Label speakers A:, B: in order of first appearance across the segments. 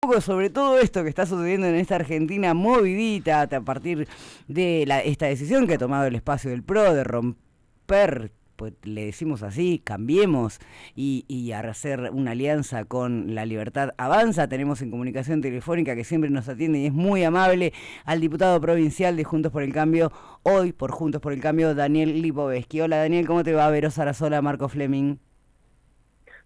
A: Poco sobre todo esto que está sucediendo en esta Argentina movidita a partir de esta decisión que ha tomado el espacio del PRO de romper, pues le decimos así, cambiemos y hacer una alianza con La Libertad Avanza. Tenemos en comunicación telefónica, que siempre nos atiende y es muy amable, al diputado provincial de Juntos por el Cambio, hoy por Juntos por el Cambio, Daniel Lipovetsky. Hola Daniel, ¿cómo te va? Vero Sarasola, Marco Fleming.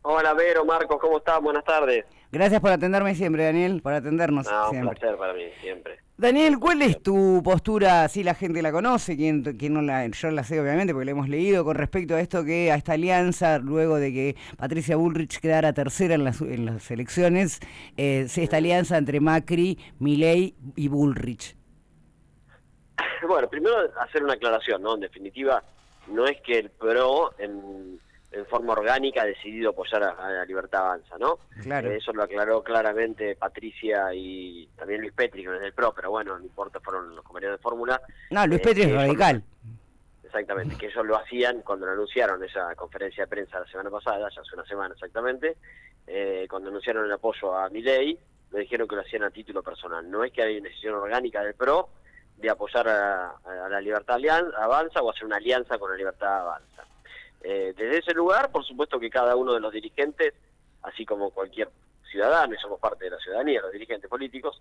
B: Hola Vero, Marcos, ¿cómo estás? Buenas tardes.
A: Gracias por atenderme siempre, Daniel, por atendernos
B: No, un
A: siempre.
B: placer para mí, siempre.
A: Daniel,
B: Siempre,
A: ¿cuál es
B: siempre.
A: tu postura? Si la gente la conoce, quién no la, yo la sé obviamente porque la hemos leído, con respecto a a esta alianza, luego de que Patricia Bullrich quedara tercera en las elecciones, esta
B: Ujú.
A: alianza entre Macri, Milei y Bullrich.
B: Bueno, primero hacer una aclaración, ¿no? En definitiva, no es que el PRO en forma orgánica ha decidido apoyar a la Libertad Avanza, ¿no?
A: Claro.
B: Eso lo aclaró claramente Patricia y también Luis Petri, que no es del PRO, pero bueno, no importa, fueron los compañeros de fórmula,
A: No, Luis Petri es
B: que ellos
A: radical.
B: exactamente, que ellos lo hacían cuando lo anunciaron esa conferencia de prensa la semana pasada, ya hace una semana exactamente, cuando anunciaron el apoyo a Milei, lo dijeron que lo hacían a título personal. No es que hay una decisión orgánica del PRO de apoyar a la Libertad Avanza o hacer una alianza con la Libertad Avanza. Desde ese lugar, por supuesto que cada uno de los dirigentes, así como cualquier ciudadano, y somos parte de la ciudadanía, los dirigentes políticos,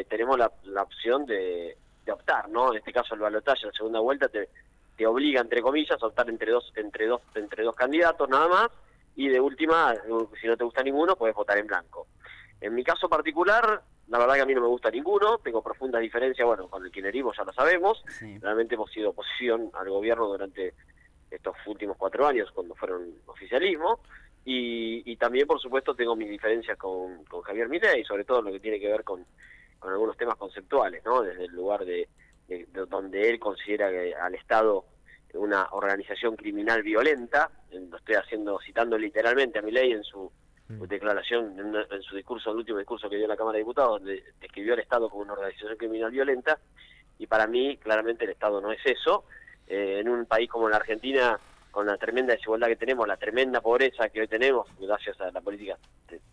B: tenemos la opción de optar, ¿no? En este caso el balotaje en la segunda vuelta te obliga, entre comillas, a optar entre dos candidatos nada más, y de última, si no te gusta ninguno, puedes votar en blanco. En mi caso particular, la verdad que a mí no me gusta ninguno, tengo profundas diferencias, bueno, con el kirchnerismo ya lo sabemos,
A: Sí.
B: realmente hemos sido oposición al gobierno durante estos últimos 4 años, cuando fueron oficialismo, y también, por supuesto, tengo mis diferencias con Javier Milei, sobre todo lo que tiene que ver con algunos temas conceptuales, ¿no? Desde el lugar de donde él considera que al Estado una organización criminal violenta, lo estoy citando literalmente a Milei en su declaración, en su discurso, el último discurso que dio en la Cámara de Diputados, donde describió al Estado como una organización criminal violenta, y para mí, claramente, el Estado no es eso. En un país como la Argentina, con la tremenda desigualdad que tenemos, la tremenda pobreza que hoy tenemos, gracias a la política,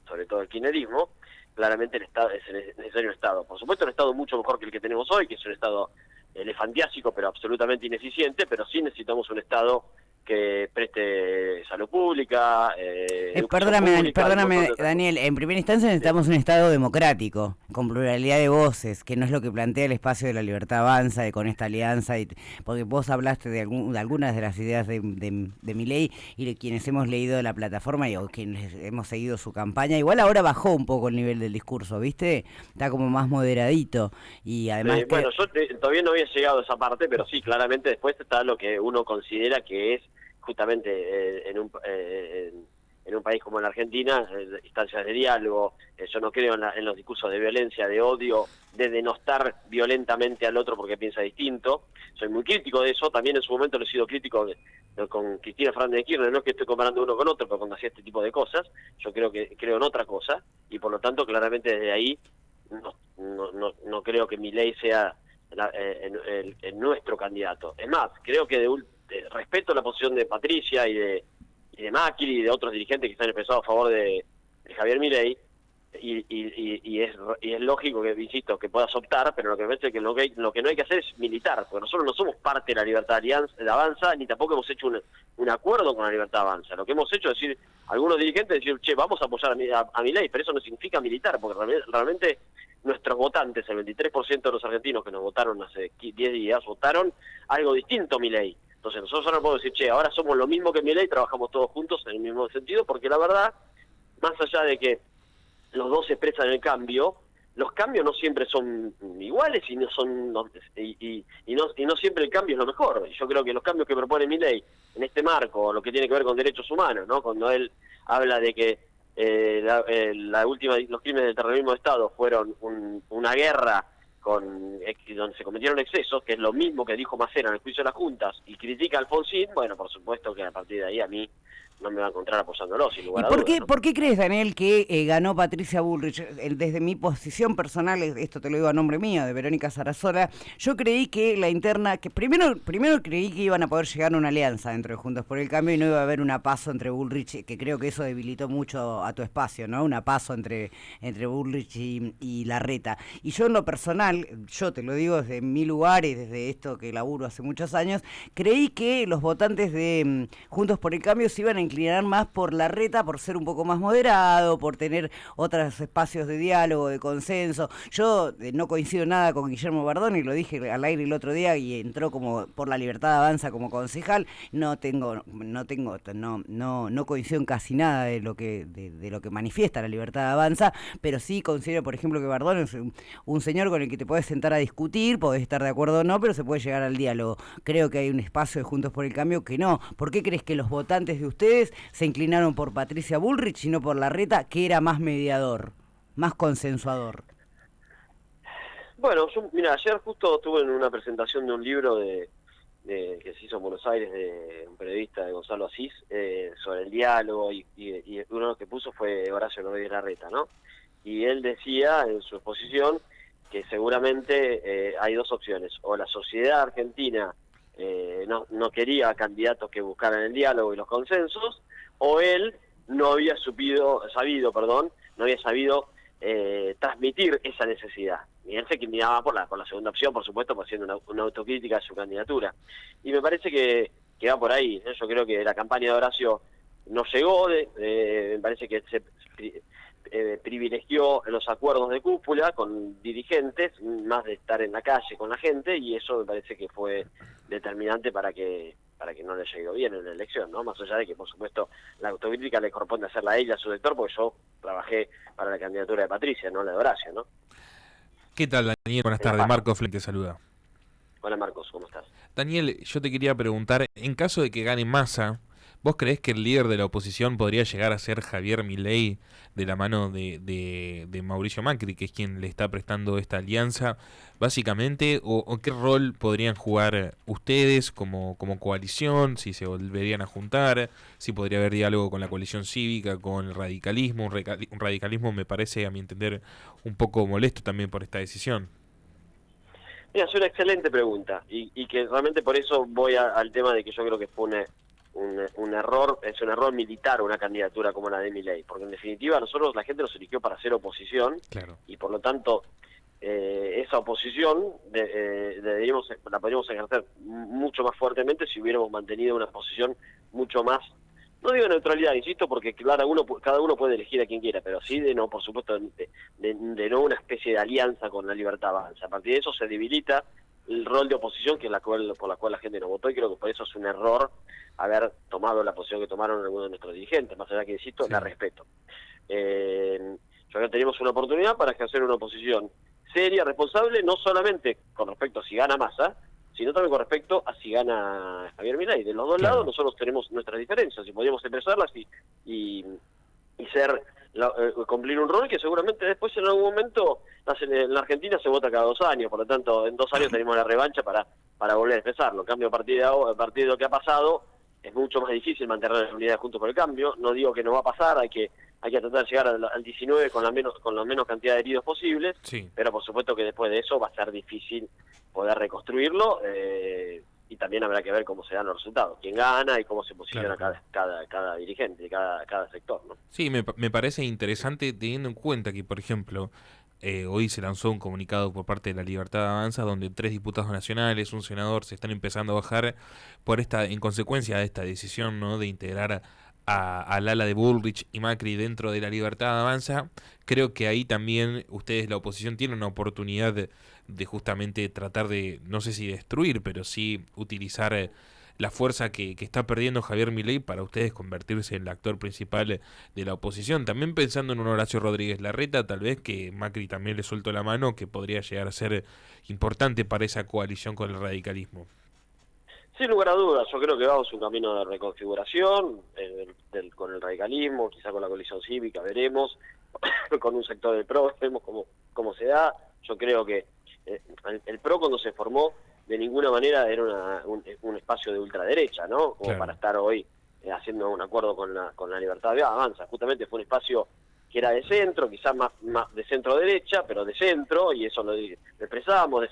B: sobre todo el kirchnerismo, claramente el Estado es necesario un Estado. Por supuesto, un Estado mucho mejor que el que tenemos hoy, que es un Estado elefantiásico, pero absolutamente ineficiente, pero sí necesitamos un Estado que preste salud pública, educación pública y un montón
A: Perdóname,
B: de otras cosas.
A: Daniel, en primera instancia
B: Sí.
A: necesitamos un Estado democrático, con pluralidad de voces, que no es lo que plantea el espacio de La Libertad Avanza con esta alianza, porque vos hablaste de algunas de las ideas de Milei y de quienes hemos leído la plataforma y o quienes hemos seguido su campaña. Igual ahora bajó un poco el nivel del discurso, ¿viste? Está como más moderadito y además que...
B: Bueno, yo todavía no había llegado a esa parte, pero sí, claramente después está lo que uno considera que es justamente en un país como la Argentina, instancias de diálogo. Yo no creo en los discursos de violencia, de odio, de denostar violentamente al otro porque piensa distinto. Soy muy crítico de eso, también en su momento lo he sido crítico con Cristina Fernández de Kirchner, no es que estoy comparando uno con otro, pero cuando hacía este tipo de cosas, yo creo en otra cosa, y por lo tanto claramente desde ahí no creo que Milei sea el nuestro candidato. Es más, creo que respeto la posición de Patricia y de Macri y de otros dirigentes que se han expresado a favor de Javier Milei, y es lógico que, insisto, que puedas optar, pero lo que me parece que lo que no hay que hacer es militar, porque nosotros no somos parte de la Libertad de Avanza, ni tampoco hemos hecho un acuerdo con la Libertad Avanza. Lo que hemos hecho es decir, algunos dirigentes decir, che, vamos a apoyar a Milei, pero eso no significa militar, porque realmente nuestros votantes, el 23% de los argentinos que nos votaron hace 10 días, votaron algo distinto a Milei. Entonces nosotros ahora podemos decir, che, ahora somos lo mismo que Milei, trabajamos todos juntos en el mismo sentido, porque la verdad, más allá de que los dos expresan el cambio, los cambios no siempre son iguales y no siempre el cambio es lo mejor. Y yo creo que los cambios que propone Milei en este marco, lo que tiene que ver con derechos humanos, ¿no? Cuando él habla de que los crímenes del terrorismo de Estado fueron una guerra donde se cometieron excesos, que es lo mismo que dijo Macera en el juicio de las juntas, y critica a Alfonsín, bueno, por supuesto que a partir de ahí a mí no me va a encontrar apoyándolo, sin lugar
A: ¿Y
B: a
A: por
B: dudas,
A: qué,
B: ¿no?
A: por qué crees, Daniel, que ganó Patricia Bullrich? Desde mi posición personal, esto te lo digo a nombre mío, de Verónica Sarasola, yo creí que la interna, que primero creí que iban a poder llegar a una alianza dentro de Juntos por el Cambio y no iba a haber una paso entre Bullrich, que creo que eso debilitó mucho a tu espacio, ¿no? Una paso entre Bullrich y Larreta. Y yo en lo personal, yo te lo digo desde mi lugar y desde esto que laburo hace muchos años, creí que los votantes de Juntos por el Cambio se iban a inclinar más por Larreta, por ser un poco más moderado, por tener otros espacios de diálogo, de consenso. Yo no coincido nada con Guillermo Bardoni, lo dije al aire el otro día y entró como por La Libertad Avanza como concejal. No coincido en casi nada de lo que manifiesta La Libertad Avanza, pero sí considero, por ejemplo, que Bardoni es un señor con el que te podés sentar a discutir, podés estar de acuerdo o no, pero se puede llegar al diálogo. Creo que hay un espacio de Juntos por el Cambio que no. ¿Por qué crees que los votantes de ustedes se inclinaron por Patricia Bullrich y no por Larreta, que era más mediador, más consensuador?
B: Bueno, mira, ayer justo estuve en una presentación de un libro que se hizo en Buenos Aires de un periodista, de Gonzalo Asís, sobre el diálogo, y uno de los que puso fue Horacio Rodríguez Larreta, ¿no? Y él decía en su exposición que seguramente hay dos opciones: o la sociedad argentina no quería candidatos que buscaran el diálogo y los consensos, o él no había no había sabido transmitir esa necesidad. Y él se inclinaba por la segunda opción, por supuesto, haciendo una autocrítica de su candidatura. Y me parece que va por ahí, ¿no? Yo creo que la campaña de Horacio no llegó, me parece que se privilegió los acuerdos de cúpula con dirigentes, más de estar en la calle con la gente, y eso me parece que fue determinante para que no le haya ido bien en la elección, ¿no? Más allá de que, por supuesto, la autocrítica le corresponde hacerla a ella, a su sector, porque yo trabajé para la candidatura de Patricia, no la de Horacio, ¿no?
C: ¿Qué tal, Daniel? Buenas tardes, Marco Flink te saluda.
B: Hola Marcos, ¿cómo estás?
C: Daniel, yo te quería preguntar, en caso de que gane Massa, ¿vos creés que el líder de la oposición podría llegar a ser Javier Milei de la mano de Mauricio Macri, que es quien le está prestando esta alianza, básicamente? ¿O qué rol podrían jugar ustedes como coalición, si se volverían a juntar, si podría haber diálogo con la coalición cívica, con el radicalismo? Un radicalismo me parece, a mi entender, un poco molesto también por esta decisión.
B: Mira, es una excelente pregunta, y que realmente por eso voy al tema de que yo creo que fue un error, es un error militar una candidatura como la de Milei, porque en definitiva la gente nos eligió para hacer oposición,
C: claro,
B: y por lo tanto esa oposición la podríamos ejercer mucho más fuertemente si hubiéramos mantenido una posición mucho más, no digo neutralidad, insisto, porque cada uno puede elegir a quien quiera, pero sí de no, por supuesto, de no una especie de alianza con La Libertad Avanza. A partir de eso se debilita el rol de oposición, que es por la cual la gente nos votó, y creo que por eso es un error haber tomado la posición que tomaron algunos de nuestros dirigentes, más allá que, insisto, la respeto. Yo creo que tenemos una oportunidad para ejercer una oposición seria, responsable, no solamente con respecto a si gana Massa, sino también con respecto a si gana Javier Milei. De los dos lados nosotros tenemos nuestras diferencias y podríamos expresarlas y cumplir un rol que seguramente después en algún momento en la Argentina se vota cada 2 años, por lo tanto en 2 años tenemos la revancha para volver a expresarlo. En cambio, a partir de lo que ha pasado, es mucho más difícil mantener la unidad Juntos por el Cambio. No digo que no va a pasar, hay que tratar de llegar al 19 con la menos cantidad de heridos posibles,
C: sí,
B: pero por supuesto que después de eso va a ser difícil poder reconstruirlo, y también habrá que ver cómo se dan los resultados, quién gana y cómo se posiciona cada dirigente, cada sector, ¿no?
C: Sí, me parece interesante teniendo en cuenta que, por ejemplo, hoy se lanzó un comunicado por parte de La Libertad Avanza donde 3 diputados nacionales, un senador, se están empezando a bajar en consecuencia de esta decisión, ¿no?, de integrar al ala de Bullrich y Macri dentro de La Libertad Avanza. Creo que ahí también ustedes, la oposición, tienen una oportunidad de justamente tratar de, no sé si destruir, pero sí utilizar la fuerza que está perdiendo Javier Milei para ustedes convertirse en el actor principal de la oposición. También pensando en un Horacio Rodríguez Larreta, tal vez que Macri también le soltó la mano, que podría llegar a ser importante para esa coalición con el radicalismo.
B: Sin lugar a dudas, yo creo que vamos un camino de reconfiguración con el radicalismo, quizá con la coalición cívica, veremos, con un sector del PRO, veremos cómo se da. Yo creo que el PRO, cuando se formó, de ninguna manera era un espacio de ultraderecha, ¿no? Como para estar hoy haciendo un acuerdo con la Libertad Avanza. Justamente fue un espacio que era de centro, quizás más de centro-derecha, pero de centro, y eso lo expresamos,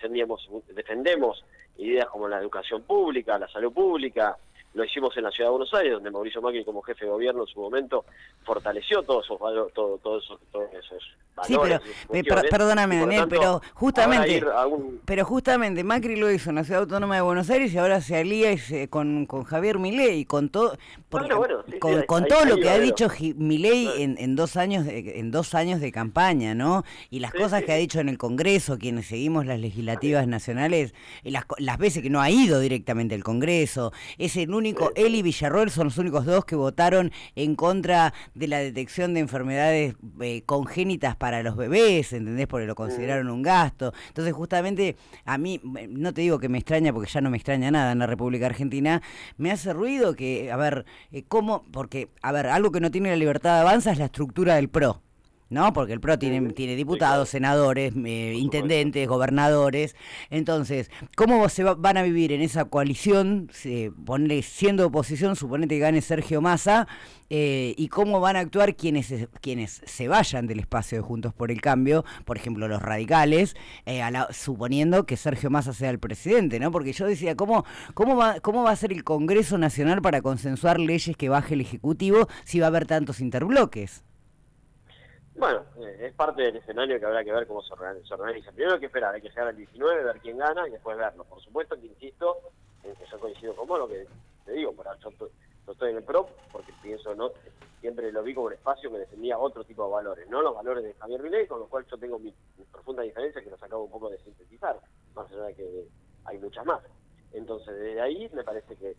B: defendemos ideas como la educación pública, la salud pública. Lo hicimos en la Ciudad de Buenos Aires, donde Mauricio Macri, como jefe de gobierno en su momento, fortaleció todos esos valores.
A: Sí, pero perdóname, Daniel, pero justamente Macri lo hizo en la Ciudad Autónoma de Buenos Aires y ahora se alía con Javier Milei, con todo, con todo lo que ha dicho Milei en 2 años de campaña, ¿no? Y las cosas que ha dicho en el Congreso, quienes seguimos las legislativas nacionales, y las veces que no ha ido directamente al Congreso, es el único, él y Villarroel son los únicos 2 que votaron en contra de la detección de enfermedades congénitas para los bebés, ¿entendés? Porque lo consideraron un gasto. Entonces, justamente, a mí, no te digo que me extraña, porque ya no me extraña nada en la República Argentina, me hace ruido que, porque, algo que no tiene la Libertad Avanza es la estructura del PRO, ¿no? Porque el PRO tiene diputados, senadores, intendentes, gobernadores. Entonces, ¿cómo van a vivir en esa coalición, siendo oposición, suponete que gane Sergio Massa, y cómo van a actuar quienes se vayan del espacio de Juntos por el Cambio, por ejemplo, los radicales, suponiendo que Sergio Massa sea el presidente, ¿no? Porque yo decía, ¿cómo va a ser el Congreso Nacional para consensuar leyes que baje el Ejecutivo si va a haber tantos interbloques?
B: Bueno, es parte del escenario que habrá que ver cómo se organiza. Primero hay que esperar, hay que llegar al 19, ver quién gana y después verlo. Por supuesto que insisto, en que yo coincido con vos, lo que te digo, yo estoy en el PRO porque pienso, no, siempre lo vi como un espacio que defendía otro tipo de valores, no los valores de Javier Milei, con lo cual yo tengo mi profunda diferencia que los acabo un poco de sintetizar, más allá de que hay muchas más. Entonces, desde ahí me parece que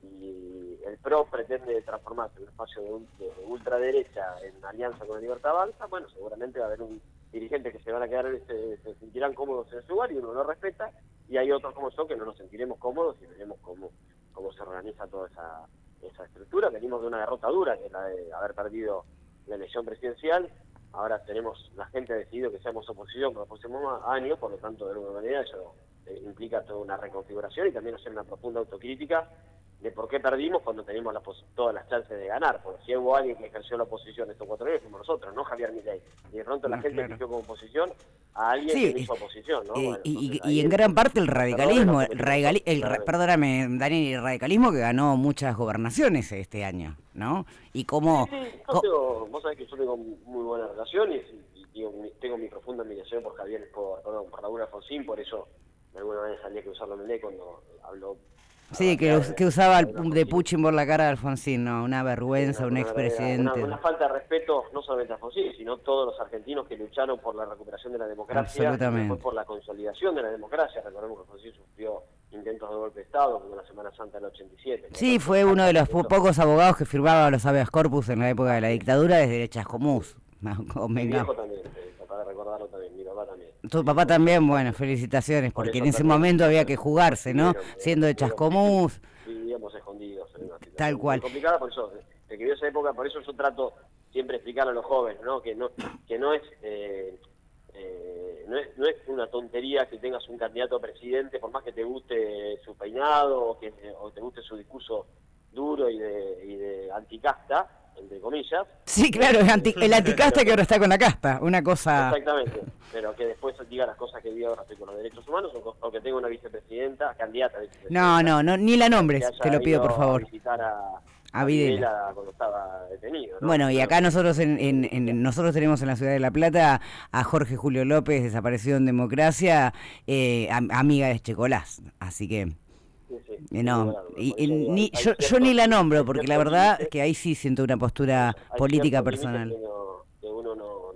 B: y el PRO pretende transformarse en un espacio de ultraderecha en alianza con la Libertad Avanza, bueno, seguramente va a haber un dirigente que se van a quedar, se sentirán cómodos en su lugar y uno lo respeta, y hay otros como yo que no nos sentiremos cómodos y veremos cómo se organiza toda esa estructura. Venimos de una derrota dura, que es la de haber perdido la elección presidencial. Ahora la gente ha decidido que seamos oposición por los próximos años, por lo tanto, de alguna manera eso implica toda una reconfiguración y también hacer una profunda autocrítica de por qué perdimos cuando teníamos todas las chances de ganar, porque si hubo alguien que ejerció la oposición estos 4 años fuimos nosotros, no Javier Milei, y de pronto la gente eligió como oposición a alguien que hizo oposición, ¿no? Bueno,
A: y en gran parte el radicalismo, perdóname, Daniel, el radicalismo que ganó muchas gobernaciones este año, ¿no? Y cómo...
B: vos sabés que yo tengo muy buena relación y tengo mi profunda admiración por por Raúl Alfonsín, por eso de alguna manera salía que usarlo Milei cuando habló.
A: Sí, que usaba de Putin por la cara de Alfonsín, ¿no? Una vergüenza, un expresidente.
B: Una falta de respeto, no solamente a Alfonsín, sino todos los argentinos que lucharon por la recuperación de la democracia, y después por la consolidación de la democracia. Recordemos que Alfonsín sufrió intentos de golpe de Estado, como la Semana Santa del 87.
A: Sí, fue uno de los pocos abogados que firmaba los habeas corpus en la época de la dictadura desde Chascomús.
B: Mi viejo también, para recordarlo también, mi papá también.
A: Tu papá también, bueno, felicitaciones, porque en ese momento había que jugarse, ¿no? Siendo de Chascomús.
B: Vivíamos escondidos en una situación
A: tal cual.
B: Muy complicada, por eso, de que vivió esa época, por eso yo trato siempre de explicar a los jóvenes, ¿no? Que no es una tontería que tengas un candidato a presidente, por más que te guste su peinado o te guste su discurso duro y de anticasta, entre comillas.
A: Sí, claro, el anticasta que ahora está con la casta, una cosa...
B: Exactamente, pero que después diga las cosas que diga respecto a los derechos humanos o que tenga una vicepresidenta, candidata a vicepresidenta.
A: No, ni la nombres, te lo pido por favor.
B: A visitar
A: a Videla
B: cuando estaba detenido, ¿no?
A: Bueno, y acá nosotros nosotros tenemos en la Ciudad de La Plata a Jorge Julio López, desaparecido en democracia, amiga de Checolás, así que... No, yo ni la nombro porque la verdad es que ahí sí siento una postura política personal.
B: Que uno no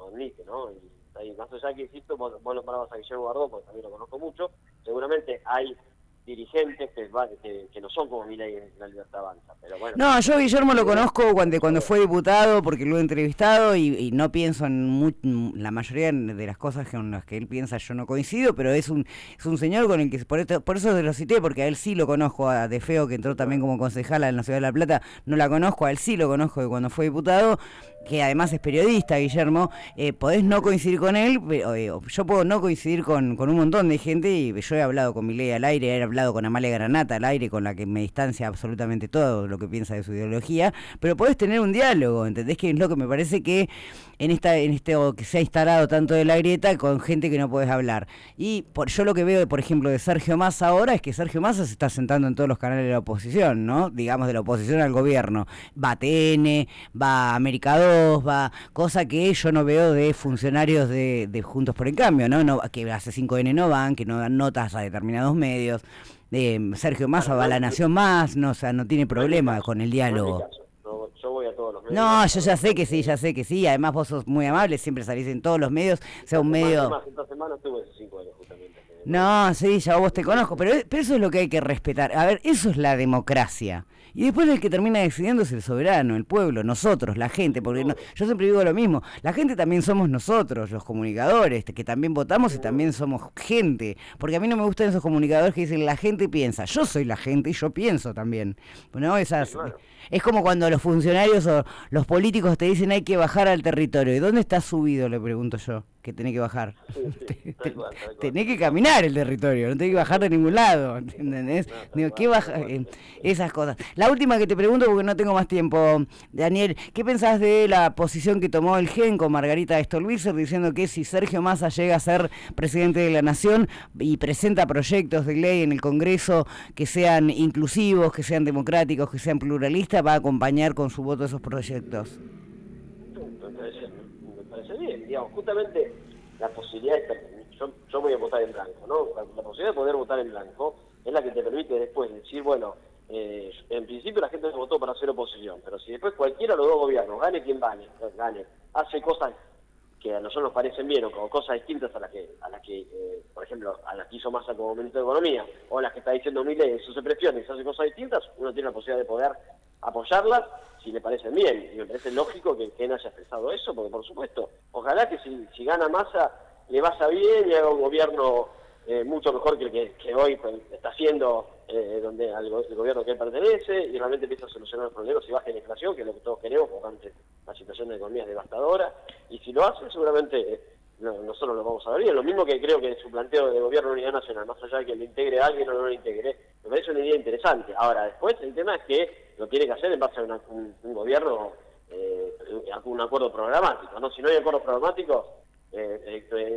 B: admite, ¿no? Y ahí, más allá que insisto, vos lo parabas a Guillermo Bardot, porque también lo conozco mucho, seguramente hay dirigentes que no son como Milei en la Libertad Avanza, pero bueno.
A: No, yo Guillermo lo conozco cuando fue diputado, porque lo he entrevistado y no pienso en la mayoría de las cosas con las que él piensa yo no coincido, pero es un señor con el que, por eso lo cité, porque a él sí lo conozco, a De Feo, que entró también como concejala en la Ciudad de La Plata, no la conozco, a él sí lo conozco de cuando fue diputado, que además es periodista, Guillermo, podés no coincidir con él, pero, yo puedo no coincidir con un montón de gente, y yo he hablado con Milei al aire, he hablado con Amalia Granata al aire, con la que me distancia absolutamente todo lo que piensa de su ideología, pero podés tener un diálogo, ¿entendés? Que es lo que me parece que en esto que se ha instalado tanto de la grieta con gente que no podés hablar. Y yo lo que veo, por ejemplo, de Sergio Massa ahora es que Sergio Massa se está sentando en todos los canales de la oposición, ¿no? Digamos, de la oposición al gobierno. Va a TN, va a América 2, va, cosa que yo no veo de funcionarios de Juntos por el Cambio, ¿no? Que hace 5N no van, que no dan notas a determinados medios. Sergio Massa va a La Nación Más, no, o sea, no tiene problema con el diálogo.
B: Yo voy a todos los medios.
A: No, yo ya sé que sí, además vos sos muy amable, siempre salís en todos los medios, sea un medio...
B: Esta semana estuve 5 años justamente.
A: No, sí, ya vos te conozco, pero eso es lo que hay que respetar. A ver, eso es la democracia. Y después el que termina decidiendo es el soberano, el pueblo, nosotros, la gente, porque yo siempre digo lo mismo, la gente también somos nosotros, los comunicadores, que también votamos y también somos gente, porque a mí no me gustan esos comunicadores que dicen la gente piensa, yo soy la gente y yo pienso también, ¿no? Es como cuando los funcionarios o los políticos te dicen hay que bajar al territorio, ¿y dónde está subido? Le pregunto yo, que tenés que bajar.
B: Sí, tal cual.
A: Tenés que caminar el territorio, no tenés que bajar de ningún lado, ¿entendés? Digo, ¿qué baja? Esas cosas. La última que te pregunto, porque no tengo más tiempo, Daniel, ¿qué pensás de la posición que tomó el GEN con Margarita Stolbizer diciendo que si Sergio Massa llega a ser presidente de la Nación y presenta proyectos de ley en el Congreso que sean inclusivos, que sean democráticos, que sean pluralistas, va a acompañar con su voto esos proyectos?
B: Me parece bien, digamos, justamente la posibilidad yo voy a votar en blanco, ¿no? La posibilidad de poder votar en blanco es la que te permite después decir, bueno, en principio la gente votó para hacer oposición, pero si después cualquiera de los dos gobiernos, gane quien gane, hace cosas que a nosotros nos parecen bien o como cosas distintas a las que por ejemplo, a las que hizo Massa como ministro de Economía o a las que está diciendo Milei en sus expresiones y se hace cosas distintas, uno tiene la posibilidad de poder apoyarlas si le parecen bien, y me parece lógico que él haya expresado eso, porque por supuesto, ojalá que si gana Massa le vaya bien y haga un gobierno mucho mejor que el que hoy está haciendo donde el gobierno que él pertenece, y realmente empieza a solucionar los problemas y baje la inflación, que es lo que todos queremos, porque antes la situación de la economía es devastadora, y si lo hace seguramente nosotros lo vamos a ver bien. Lo mismo que creo que su planteo de gobierno de unidad nacional, más allá de que lo integre a alguien o no lo integre, me parece una idea interesante. Ahora, después el tema es que lo tiene que hacer en base a un gobierno, a un acuerdo programático, ¿no? Si no hay acuerdo programático,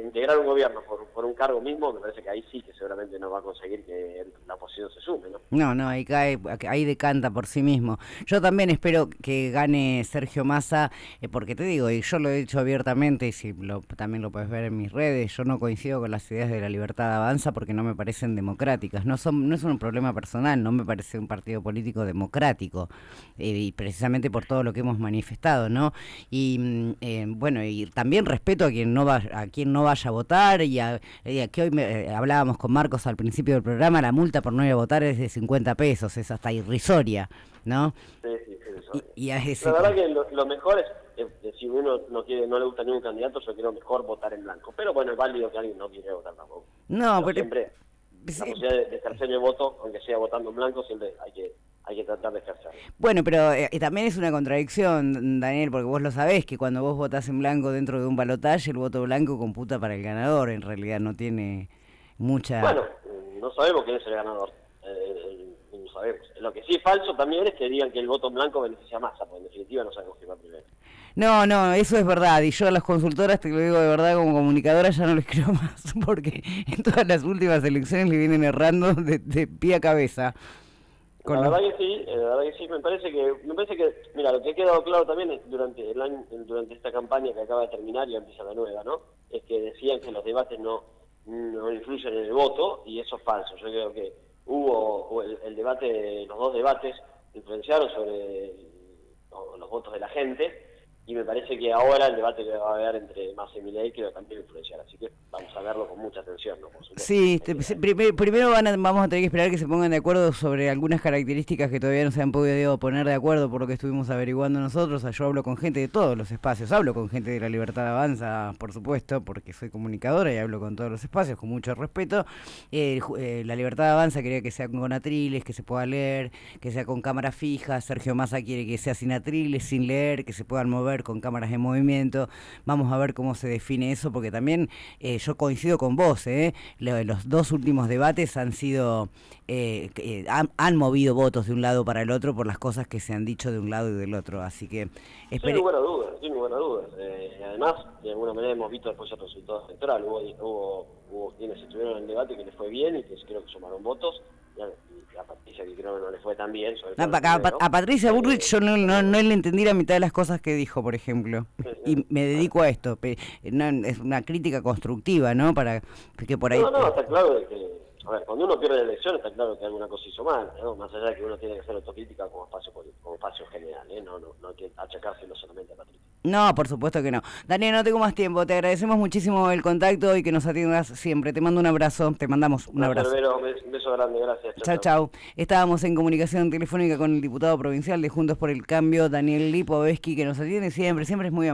B: integrar un gobierno por un cargo mismo, me parece que ahí sí que seguramente no va a conseguir que la oposición se sume, ¿no?
A: No, ahí decanta por sí mismo. Yo también espero que gane Sergio Massa, porque te digo, y yo lo he dicho abiertamente, y si también lo puedes ver en mis redes, yo no coincido con las ideas de La Libertad Avanza porque no me parecen democráticas, no es un problema personal, no me parece un partido político democrático, y precisamente por todo lo que hemos manifestado, ¿no? Y bueno, y también respeto a quien no vaya a votar, y a que hoy hablábamos con Marcos al principio del programa, la multa por no ir a votar es de 50 pesos, es hasta irrisoria, ¿no?
B: Sí, irrisoria.
A: La
B: verdad que lo mejor es si uno no le gusta ningún candidato, yo quiero mejor votar en blanco, pero bueno, es válido que alguien no quiera votar tampoco.
A: No, pero
B: siempre la posibilidad de ejercer el voto, aunque sea votando en blanco, siempre hay que tratar de ejercerlo.
A: Bueno, pero también es una contradicción, Daniel, porque vos lo sabés que cuando vos votás en blanco dentro de un balotaje, el voto blanco computa para el ganador, en realidad no tiene mucha...
B: Bueno, no sabemos quién es el ganador, no sabemos. Lo que sí es falso también es que digan que el voto en blanco beneficia a Massa, porque en definitiva no sabemos quién va primero.
A: No, eso es verdad, y yo a las consultoras, te lo digo de verdad, como comunicadora ya no les creo más, porque en todas las últimas elecciones le vienen errando de pie a cabeza.
B: La verdad que sí, me parece que, mira, lo que ha quedado claro también es durante esta campaña que acaba de terminar y empieza la nueva, ¿no? Es que decían que los debates no influyen en el voto, y eso es falso. Yo creo que los dos debates influenciaron sobre los votos de la gente, y me parece que ahora el debate que va a haber entre Massa y Milei creo que también influenciar, así que vamos a verlo con mucha atención, ¿no? Por supuesto.
A: Sí, primero vamos a tener que esperar que se pongan de acuerdo sobre algunas características que todavía no se han podido poner de acuerdo por lo que estuvimos averiguando nosotros. Yo hablo con gente de todos los espacios, hablo con gente de La Libertad Avanza, por supuesto, porque soy comunicadora y hablo con todos los espacios, con mucho respeto. La Libertad Avanza quería que sea con atriles, que se pueda leer, que sea con cámara fija. Sergio Massa quiere que sea sin atriles, sin leer, que se puedan mover ver con cámaras en movimiento, vamos a ver cómo se define eso, porque también yo coincido con vos, los dos últimos debates han sido, han movido votos de un lado para el otro por las cosas que se han dicho de un lado y del otro, así que...
B: Sin lugar a dudas, sin lugar a dudas. Además, de alguna manera hemos visto después el resultado electoral. Hubo quienes estuvieron en el debate que les fue bien y que creo que sumaron votos, y a Patricia que creo que no le fue tan bien.
A: A Patricia Bullrich yo no le entendí la mitad de las cosas que dijo, por ejemplo, y me dedico a esto. Es una crítica constructiva, ¿no? Para que por ahí...
B: No, está claro de que... A ver, cuando uno pierde la elección está claro que alguna cosa hizo mal, ¿no? Más allá de que uno tiene que hacer autocrítica como espacio general, no hay que achacárselo solamente a Patricia.
A: No, por supuesto que no. Daniel, no tengo más tiempo, te agradecemos muchísimo el contacto y que nos atiendas siempre. Te mando un abrazo, te mandamos un abrazo.
B: Un beso grande, gracias.
A: Chau. Estábamos en comunicación telefónica con el diputado provincial de Juntos por el Cambio, Daniel Lipovetsky, que nos atiende siempre es muy amable.